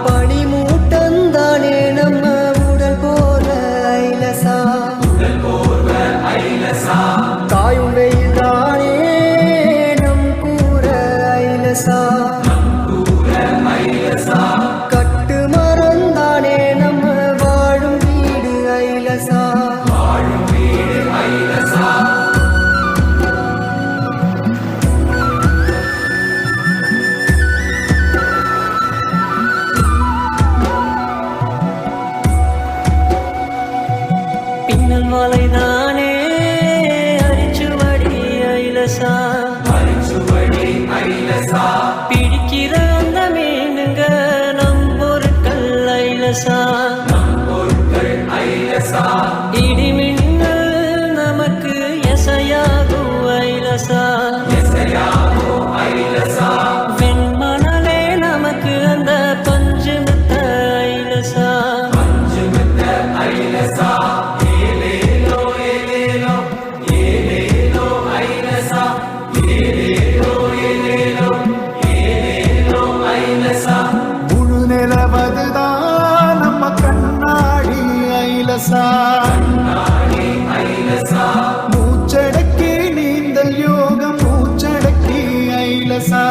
பனிமூட்டந்தானே நம்ம உடல் போல ஐலசா காயும் வெயில் தானே நம் கூற ஐலசா கட்டு மரந்தானே நம்ம வாழும் வீடு ஐலசா பின்னல் மலைதானே அரிச்சுவடி ஐலசா பிடிக்கிற அந்த மீனுங்க நம் பொருட்கள் ஐலசா இடி மின்னல் நமக்கு எசையாகும் ஐலசா வெண்மணலே நமக்கு அந்த பஞ்சுமுத்த ஐலசா முழு நிலவதுதான் நம்ம கண்ணாடி ஐலசா மூச்சடக்கி நீந்தல் யோகம் மூச்சடக்கி ஐலசா